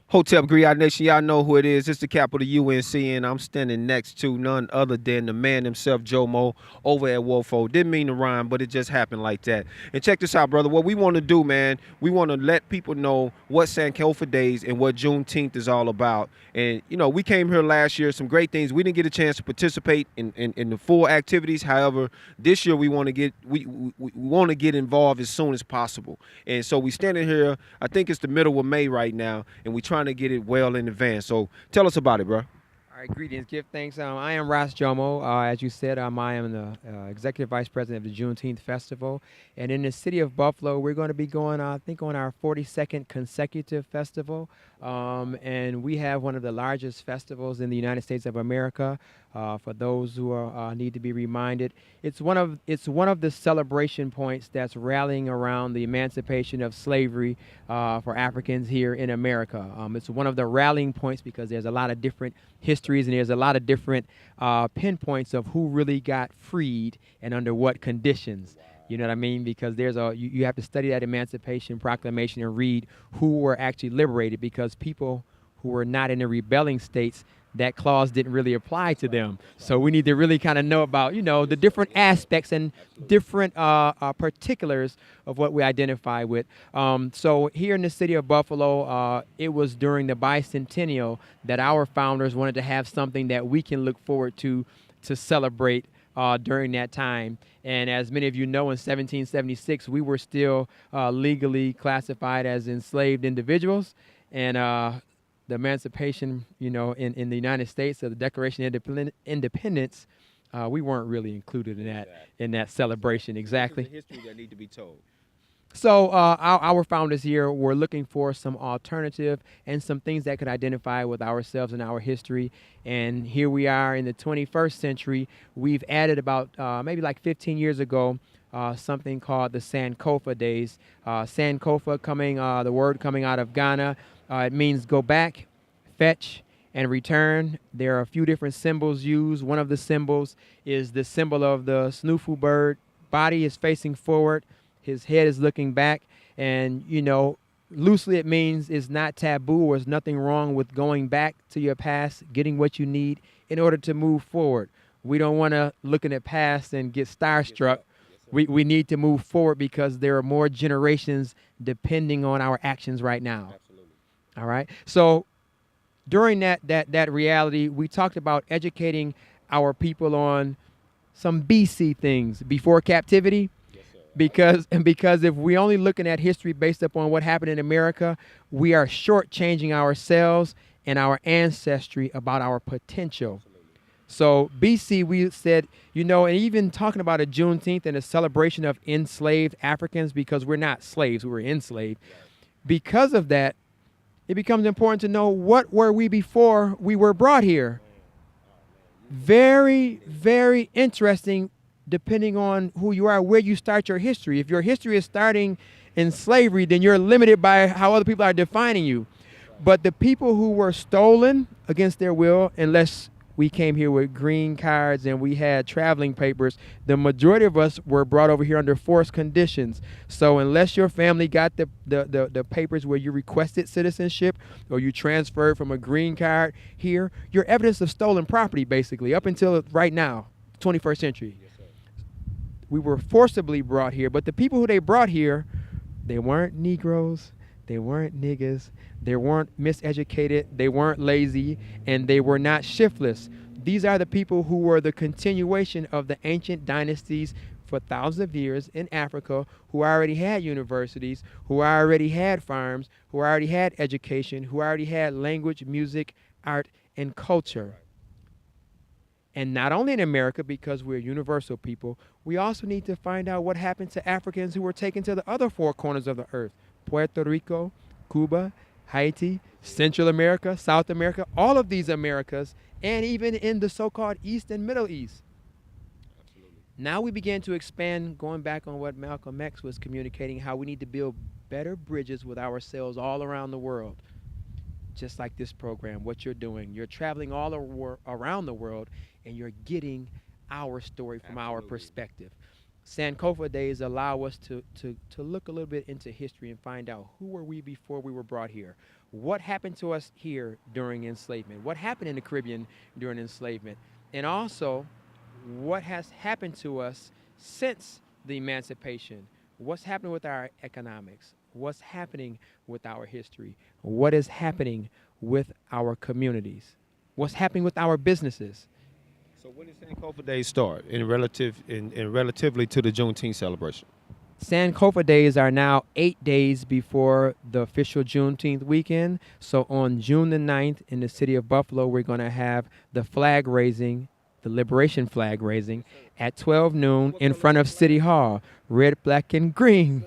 Hotep Griot Nation, y'all know who it is. It's the capital UNCN. I'm standing next to none other than the man himself, Jomo, over at Wofo. Didn't mean to rhyme, but it just happened like that. And check this out, brother. What we want to do, man, we want to let people know what Sankofa Days and what Juneteenth is all about. And, you know, we came here last year, some great things. We didn't get a chance to participate in the full activities. However, this year we want to we want to get involved as soon as possible. And so we standing here, I think it's the middle of May right now, and we trying to get it well in advance. So tell us about it, bro. All right, greetings. Give thanks. I am Ras Jomo. As you said, I am the Executive Vice President of the Juneteenth Festival. And in the city of Buffalo, we're going to be going, I think, on our 42nd consecutive festival. And we have one of the largest festivals in the United States of America. For those who need to be reminded, it's one of the celebration points that's rallying around the emancipation of slavery for Africans here in America. It's one of the rallying points because there's a lot of different histories and there's a lot of different pinpoints of who really got freed and under what conditions. You know what I mean? Because you have to study that Emancipation Proclamation and read who were actually liberated, because people who were not in the rebelling states, that clause didn't really apply to them. So we need to really kind of know about, the different aspects and different particulars of what we identify with. So here in the city of Buffalo, it was during the bicentennial that our founders wanted to have something that we can look forward to celebrate during that time. And as many of you know, in 1776, we were still legally classified as enslaved individuals. And the emancipation, in the United States, of the Declaration of Independence, we weren't really included in that celebration. Exactly. This is the history that need to be told. So our founders here were looking for some alternative and some things that could identify with ourselves and our history. And here we are in the 21st century. We've added about maybe like 15 years ago something called the Sankofa Days. Sankofa the word coming out of Ghana. It means go back, fetch, and return. There are a few different symbols used. One of the symbols is the symbol of the snoofu bird. Body is facing forward. His head is looking back. And, loosely it means it's not taboo, or there's nothing wrong with going back to your past, getting what you need in order to move forward. We don't want to look in the past and get starstruck. We need to move forward because there are more generations depending on our actions right now. Absolutely. All right. So during that reality, we talked about educating our people on some BC things, before captivity. Yes, sir. Because if we're only looking at history based upon what happened in America, we are shortchanging ourselves and our ancestry about our potential. Absolutely. So BC, we said, and even talking about a Juneteenth and a celebration of enslaved Africans, because we're not slaves, we were enslaved. Because of that, it becomes important to know, what were we before we were brought here? Very, very interesting, depending on who you are, where you start your history. If your history is starting in slavery, then you're limited by how other people are defining you. But the people who were stolen against their will, unless we came here with green cards and we had traveling papers, the majority of us were brought over here under forced conditions. So unless your family got the papers where you requested citizenship or you transferred from a green card here, you're evidence of stolen property, basically, up until right now, 21st century. Yes, sir. We were forcibly brought here, but the people who they brought here, they weren't Negroes, they weren't niggas, they weren't miseducated, they weren't lazy, and they were not shiftless. These are the people who were the continuation of the ancient dynasties for thousands of years in Africa, who already had universities, who already had farms, who already had education, who already had language, music, art, and culture. And not only in America, because we're universal people, we also need to find out what happened to Africans who were taken to the other four corners of the earth: Puerto Rico, Cuba, Haiti, Central America, South America, all of these Americas, and even in the so-called East and Middle East. Absolutely. Now we begin to expand, going back on what Malcolm X was communicating, how we need to build better bridges with ourselves all around the world. Just like this program, what you're doing. You're traveling all around the world, and you're getting our story from our Absolutely. perspective. Sankofa Days allow us to look a little bit into history and find out who were we before we were brought here. What happened to us here during enslavement? What happened in the Caribbean during enslavement? And also, what has happened to us since the emancipation? What's happening with our economics? What's happening with our history? What is happening with our communities? What's happening with our businesses? So when did Sankofa Days start in relatively to the Juneteenth celebration? Sankofa Days are now 8 days before the official Juneteenth weekend. So on June the 9th in the city of Buffalo, we're going to have the flag raising, the liberation flag raising at 12 noon in front of City Hall. Red, black, and green.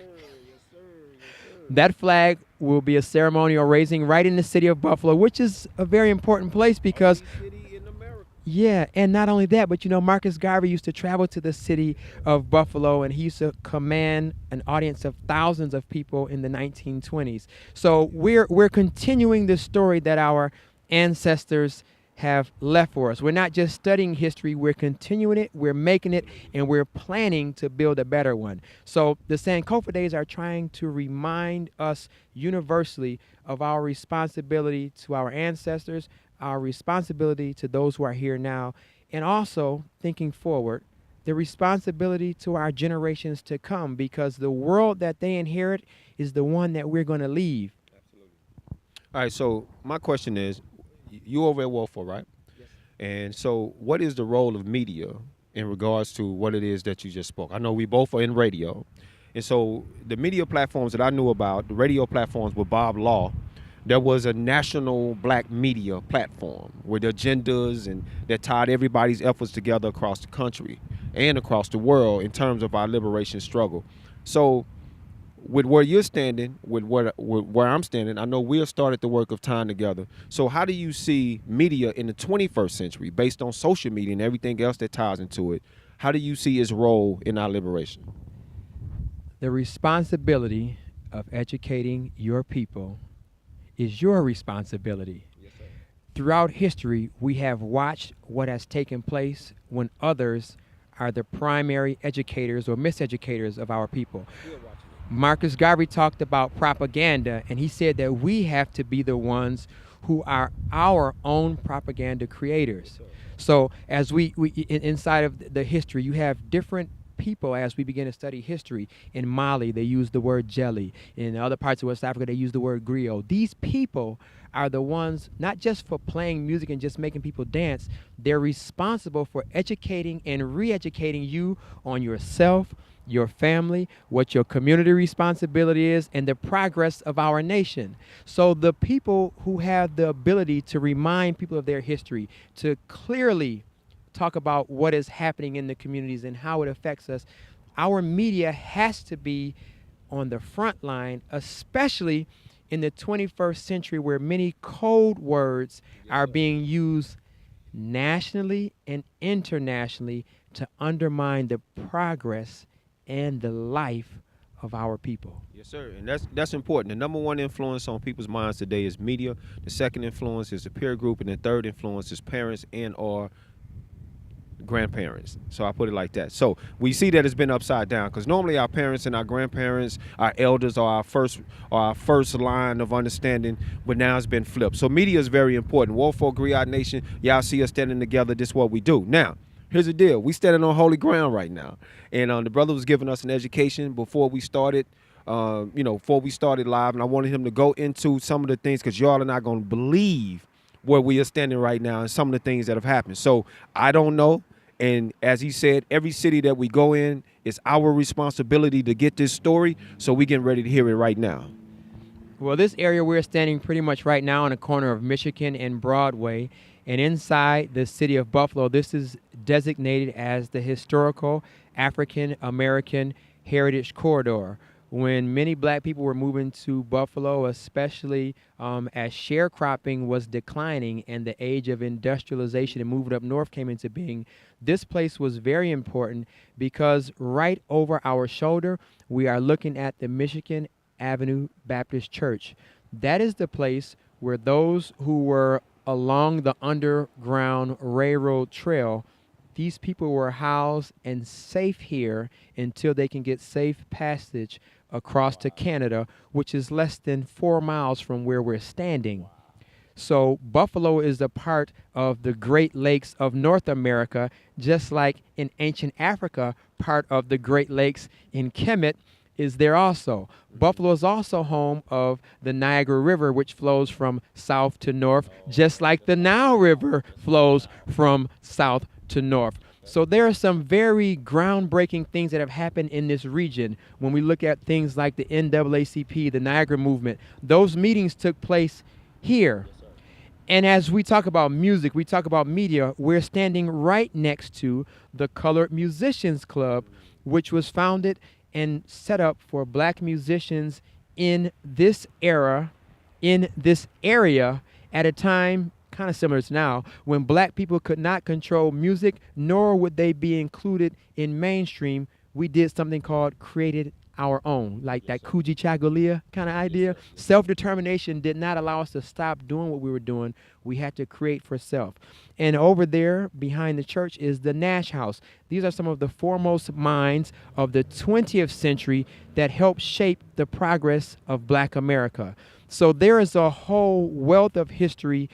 That flag will be a ceremonial raising right in the city of Buffalo, which is a very important place because yeah, and not only that, but Marcus Garvey used to travel to the city of Buffalo, and he used to command an audience of thousands of people in the 1920s. So we're continuing the story that our ancestors have left for us. We're not just studying history, we're continuing it, we're making it, and we're planning to build a better one. So the Sankofa Days are trying to remind us universally of our responsibility to our ancestors, our responsibility to those who are here now, and also thinking forward, the responsibility to our generations to come, because the world that they inherit is the one that we're going to leave. Absolutely. All right, so my question is, you over at Wolfo, right? Yes. And so what is the role of media in regards to what it is that you just spoke? I know we both are in radio. And so the media platforms that I knew about, the radio platforms with Bob Law, there was a national black media platform with agendas and that tied everybody's efforts together across the country and across the world in terms of our liberation struggle. So with where you're standing, with where I'm standing, I know we have started the work of time together. So how do you see media in the 21st century based on social media and everything else that ties into it? How do you see its role in our liberation? The responsibility of educating your people is your responsibility. Yes, sir. Throughout history, we have watched what has taken place when others are the primary educators or miseducators of our people. Marcus Garvey talked about propaganda, and he said that we have to be the ones who are our own propaganda creators. So as we inside of the history, you have different people as we begin to study history. In Mali, they use the word jelly. In other parts of West Africa, they use the word griot. These people are the ones, not just for playing music and just making people dance, they're responsible for educating and re-educating you on yourself, your family, what your community responsibility is, and the progress of our nation. So the people who have the ability to remind people of their history, to clearly talk about what is happening in the communities and how it affects us, our media has to be on the front line, especially in the 21st century where many code words are being used nationally and internationally to undermine the progress and the life of our people. Yes, sir. And that's important. The number one influence on people's minds today is media. The second influence is the peer group, and the third influence is parents and or grandparents. So I put it like that. So we see that it's been upside down because normally our parents and our grandparents, our elders are our first line of understanding, but now it's been flipped. So media is very important. Wolfo Griot Nation, y'all see us standing together. This is what we do. Now, here's the deal. We standing on holy ground right now. And the brother was giving us an education before we started, before we started live. And I wanted him to go into some of the things because y'all are not going to believe where we are standing right now and some of the things that have happened. So I don't know. And as he said, every city that we go in, it's our responsibility to get this story. So we getting ready to hear it right now. Well, this area we're standing pretty much right now on the corner of Michigan and Broadway. And inside the city of Buffalo, this is designated as the Historical African American Heritage Corridor. When many black people were moving to Buffalo, especially as sharecropping was declining and the age of industrialization and moving up north came into being, this place was very important because right over our shoulder, we are looking at the Michigan Avenue Baptist Church. That is the place where those who were along the Underground Railroad Trail These people were housed and safe here until they can get safe passage across to Canada, which is less than 4 miles from where we're standing. So Buffalo is a part of the Great Lakes of North America, just like in ancient Africa, part of the Great Lakes in Kemet is there also. Buffalo is also home of the Niagara River, which flows from south to north, just like the Nile River flows from south to north. So there are some very groundbreaking things that have happened in this region. When we look at things like the NAACP, the Niagara movement, those meetings took place here. And as we talk about music, we talk about media, we're standing right next to the Colored Musicians Club, which was founded and set up for black musicians in this era, in this area, at a time kind of similar to now, when black people could not control music, nor would they be included in mainstream. We did something called created our own, like that Kuji Chagalia kind of idea. Self-determination did not allow us to stop doing what we were doing. We had to create for self. And over there behind the church is the Nash House. These are some of the foremost minds of the 20th century that helped shape the progress of black America. So there is a whole wealth of history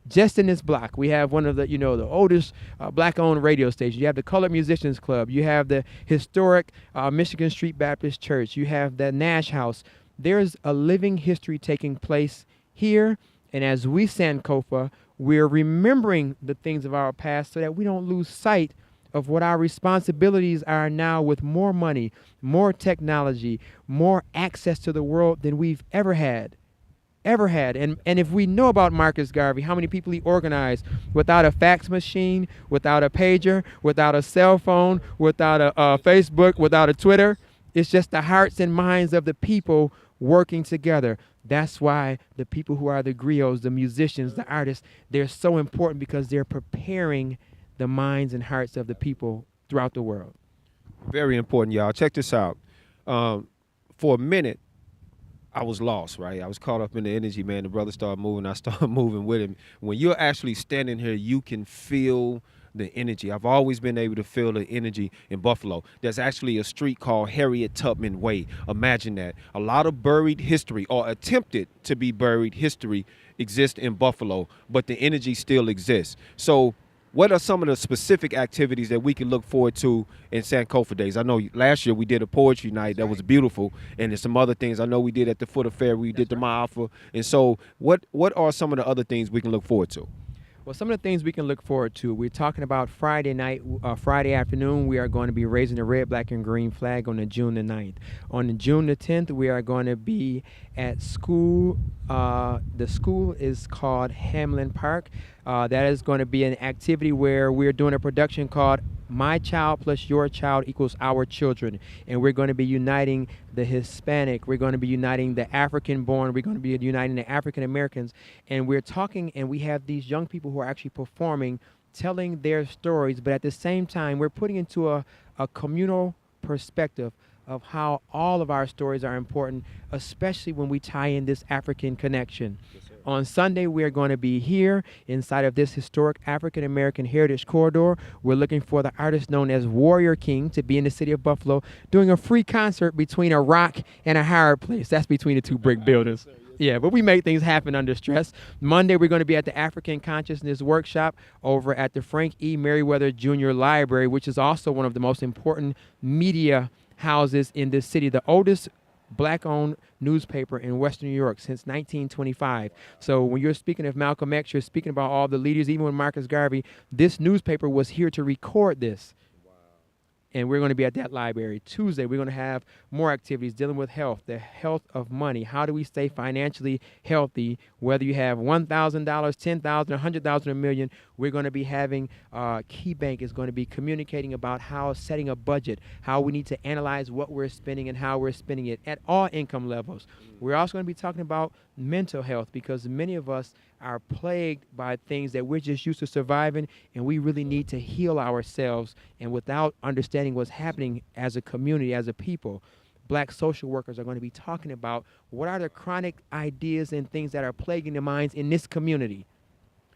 just in this block. We have one of the, the oldest black-owned radio stations. You have the Colored Musicians Club. You have the historic Michigan Street Baptist Church. You have the Nash House. There's a living history taking place here. And as we Sankofa, we're remembering the things of our past so that we don't lose sight of what our responsibilities are now with more money, more technology, more access to the world than we've ever had. And if we know about Marcus Garvey, how many people he organized without a fax machine, without a pager, without a cell phone, without a Facebook, without a Twitter, it's just the hearts and minds of the people working together. That's why the people who are the griots, the musicians, the artists, they're so important because they're preparing the minds and hearts of the people throughout the world. Very important, y'all. Check this out. For a minute, I was lost, right? I was caught up in the energy, man. The brother started moving. I started moving with him. When you're actually standing here, you can feel the energy. I've always been able to feel the energy in Buffalo. There's actually a street called Harriet Tubman Way. Imagine that. A lot of buried history, or attempted to be buried history, exists in Buffalo, but the energy still exists. So what are some of the specific activities that we can look forward to in Sankofa Days? I know last year we did a poetry night that was beautiful, and there's some other things I know we did at the Foot of Fair. We did the Ma'afa. And so what are some of the other things we can look forward to? Well, some of the things we can look forward to, we're talking about Friday night, Friday afternoon, we are going to be raising the red, black, and green flag on the June the 9th. On the June the 10th, we are going to be at school. The school is called Hamlin Park. That is going to be an activity where we're doing a production called My Child Plus Your Child Equals Our Children. And we're going to be uniting the Hispanic. We're going to be uniting the African-born. We're going to be uniting the African-Americans. And we're talking, and we have these young people who are actually performing, telling their stories. But at the same time, we're putting into a communal perspective of how all of our stories are important, especially when we tie in this African connection. On Sunday, we are going to be here inside of this historic African-American Heritage Corridor. We're looking for the artist known as Warrior King to be in the city of Buffalo doing a free concert between a rock and a hard place. That's between the two brick buildings. Yeah, but we make things happen under stress. Monday, we're going to be at the African Consciousness Workshop over at the Frank E. Merriweather Jr. Library, which is also one of the most important media houses in this city, the oldest black-owned newspaper in Western New York since 1925. So when you're speaking of Malcolm X, you're speaking about all the leaders, even with Marcus Garvey, this newspaper was here to record this. And we're going to be at that library. Tuesday, we're going to have more activities dealing with health, the health of money. How do we stay financially healthy? Whether you have $1,000, $10,000, $100,000, $1 million, we're going to be having Key Bank is going to be communicating about how setting a budget, how we need to analyze what we're spending and how we're spending it at all income levels. We're also going to be talking about mental health because many of us are plagued by things that we're just used to surviving, and we really need to heal ourselves. And without understanding what's happening as a community, as a people, black social workers are going to be talking about what are the chronic ideas and things that are plaguing the minds in this community.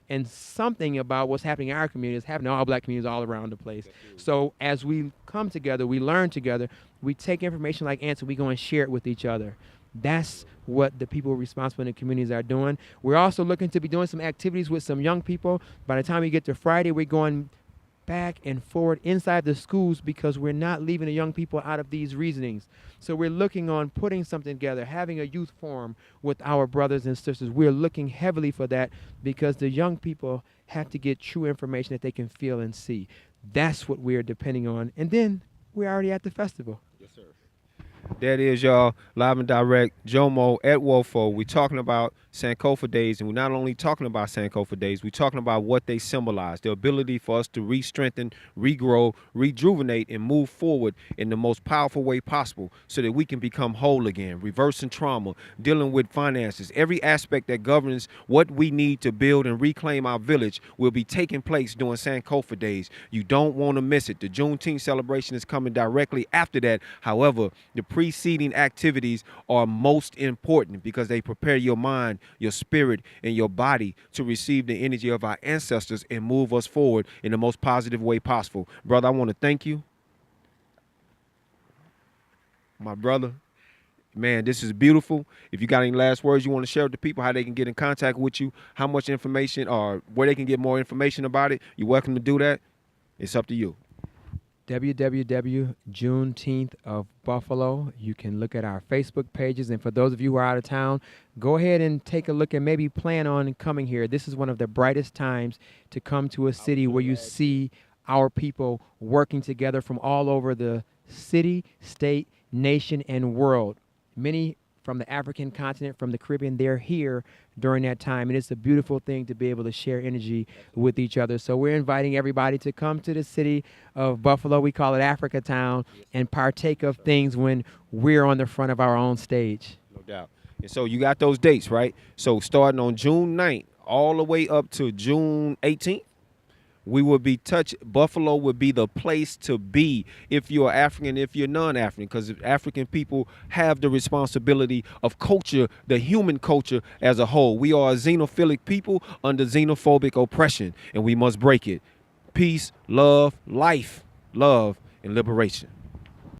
and something about what's happening in our community is happening in all black communities all around the place. So as we come together, we learn together, we take information like ants and we go and share it with each other. That's what the people responsible in the communities are doing. We're also looking to be doing some activities with some young people. By the time we get to Friday, we're going back and forward inside the schools because we're not leaving the young people out of these reasonings. So we're looking on putting something together, having a youth forum with our brothers and sisters. We're looking heavily for that because the young people have to get true information that they can feel and see. That's what we're depending on. And then we're already at the festival. Yes, sir. That is, y'all, live and direct, Jomo at WOFO. We're talking about Sankofa Days, and we're not only talking about Sankofa Days, we're talking about what they symbolize, the ability for us to re-strengthen, regrow, rejuvenate, and move forward in the most powerful way possible so that we can become whole again, reversing trauma, dealing with finances. Every aspect that governs what we need to build and reclaim our village will be taking place during Sankofa Days. You don't want to miss it. The Juneteenth celebration is coming directly after that. However, the preceding activities are most important because they prepare your mind, your spirit, and your body to receive the energy of our ancestors and move us forward in the most positive way possible. Brother, I want to thank you. My brother, man, this is beautiful. If you got any last words you want to share with the people, how they can get in contact with you, how much information or where they can get more information about it, you're welcome to do that. It's up to you. Juneteenth of Buffalo. You can look at our Facebook pages. And for those of you who are out of town, go ahead and take a look and maybe plan on coming here. This is one of the brightest times to come to a city where you see our people working together from all over the city, state, nation, and world. Many from the African continent, from the Caribbean, they're here during that time. And it's a beautiful thing to be able to share energy with each other. So we're inviting everybody to come to the city of Buffalo. We call it Africa Town, and partake of things when we're on the front of our own stage. No doubt. And so you got those dates, right? So starting on June 9th all the way up to June 18th, we will be Buffalo would be the place to be if you're African, if you're non-African, because African people have the responsibility of culture, the human culture as a whole. We are a xenophilic people under xenophobic oppression, and we must break it. Peace, love, life, love, and liberation.